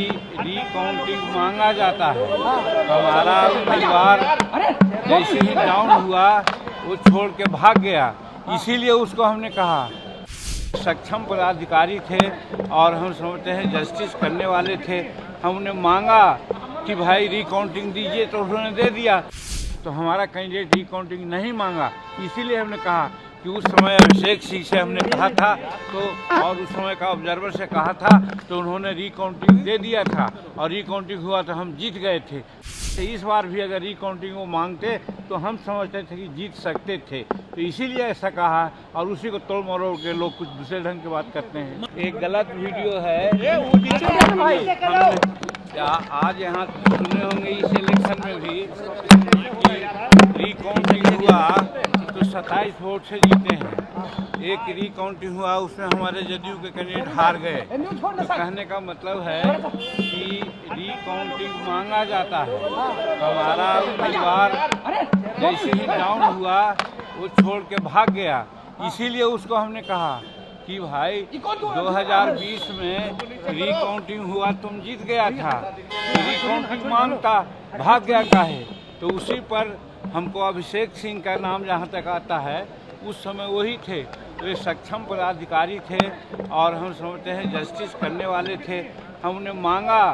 Recounting मांगा जाता है। हमारा उम्मीदवार जैसे ही डाउन हुआ वो छोड़ के भाग गया, इसीलिए उसको हमने कहा। सक्षम पदाधिकारी थे और हम समझते हैं जस्टिस करने वाले थे। हमने मांगा कि भाई रिकाउंटिंग दीजिए तो उन्होंने दे दिया। तो हमारा कैंडिडेट रिकाउंटिंग नहीं मांगा, इसीलिए हमने कहा कि उस समय अभिषेक सिंह से हमने कहा था तो, और उस समय का ऑब्जर्वर से कहा था तो उन्होंने रिकाउंटिंग दे दिया था और रिकाउंटिंग हुआ तो हम जीत गए थे। तो इस बार भी अगर रिकाउंटिंग वो मांगते तो हम समझते थे कि जीत सकते थे, तो इसीलिए ऐसा कहा। और उसी को तोड़ मरोड़ के लोग कुछ दूसरे ढंग की बात करते हैं। एक गलत वीडियो है। आज यहाँ सुने होंगे इस इलेक्शन में भी कि रिकाउंटिंग हुआ तो 27 वोट से जीते हैं। एक रिकाउंटिंग हुआ उसमें हमारे जदयू के कैंडिडेट हार गए। तो कहने का मतलब है कि रिकाउंटिंग मांगा जाता है। हमारा उम्मीदवार जैसे ही डाउन हुआ वो छोड़ के भाग गया, इसीलिए उसको हमने कहा कि भाई 2020 में रिकाउंटिंग हुआ, तुम जीत गया था, रिकाउंटिंग मांगता, भाग गया काहे। तो उसी पर हमको अभिषेक सिंह का नाम जहाँ तक आता है, उस समय वही थे, वे सक्षम पदाधिकारी थे और हम समझते हैं जस्टिस करने वाले थे। हमने मांगा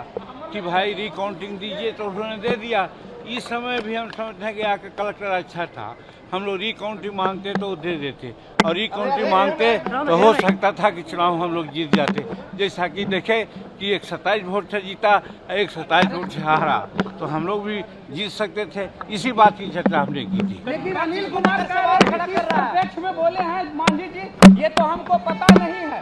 कि भाई रिकाउंटिंग दीजिए तो उन्होंने दे दिया। इस समय भी हम समझते हैं कि आके कलेक्टर अच्छा था, हम लोग रिकाउंटिंग मांगते तो दे देते, और रिकाउंटिंग मांगते तो हो सकता था कि चुनाव हम लोग जीत जाते। जैसा कि देखे कि एक 27 वोट से जीता, एक 27 वोट से हारा, तो हम लोग भी जीत सकते थे। इसी बात की चर्चा हमने की थी। लेकिन अनिल कुमार सवाल खड़ा कर रहा है, अध्यक्ष में बोले हैं मांझी जी, ये तो हमको पता नहीं है।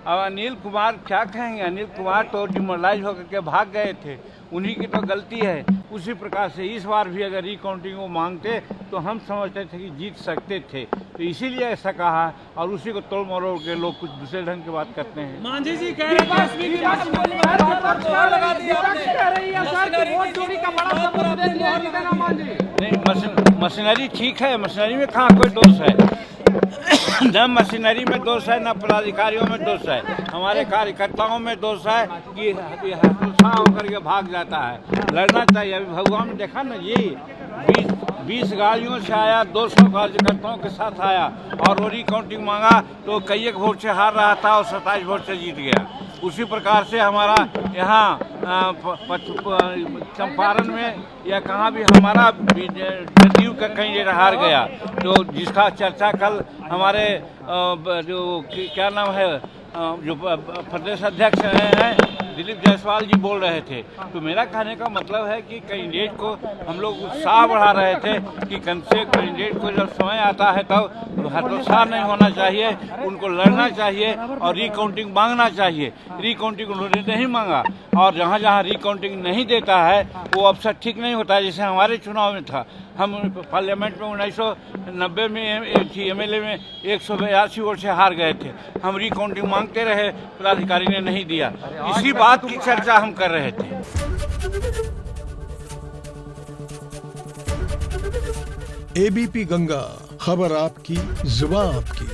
अब अनिल कुमार क्या कहेंगे? अनिल कुमार तो डिमोरलाइज होकर के भाग गए थे, उन्हीं की तो गलती है। उसी प्रकार से इस बार भी अगर रिकाउंटिंग वो मांगते तो हम समझते थे कि जीत सकते थे, तो इसीलिए ऐसा कहा। और उसी को तोड़ मरोड़ के लोग कुछ दूसरे ढंग की बात करते हैं। मांझी जी कह रहे नहीं, मशीनरी ठीक है, मशीनरी में कहाँ कोई दोष है? न मशीनरी में दोष है, न पदाधिकारियों में दोष है, हमारे कार्यकर्ताओं में दोष है कि हतोत्साह होकर के भाग जाता है। लड़ना चाहिए। अभी भगवान ने देखा ना, ये 20 गाड़ियों से आया, 200 कार्यकर्ताओं के साथ आया और वो रिकाउंटिंग मांगा तो कई एक वोट से हार रहा था और 27 वोट से जीत गया। उसी प्रकार से हमारा यहाँ चंपारण में या कहाँ भी हमारा जदयू का कैंडिडेट हार गया, तो जिसका चर्चा कल हमारे जो क्या नाम है जो प्रदेश अध्यक्ष हैं दिलीप जायसवाल जी बोल रहे थे। तो मेरा कहने का मतलब है कि कैंडिडेट को हम लोग उत्साह बढ़ा रहे थे कि कम से कैंडिडेट को जब समय आता है तब हतोत्साह नहीं होना चाहिए, उनको लड़ना चाहिए और रिकाउंटिंग मांगना चाहिए। रिकाउंटिंग उन्होंने नहीं मांगा, और जहाँ जहाँ रिकाउंटिंग नहीं देता है वो अवसर ठीक नहीं होता है। जैसे हमारे चुनाव में था, हम पार्लियामेंट में 1990 में MLA में 182 वोट से हार गए थे। हम रिकाउंटिंग मांगते रहे, पदाधिकारी ने नहीं दिया। इसी बात की चर्चा हम कर रहे थे। ABP गंगा, खबर आपकी, जुबान आपकी।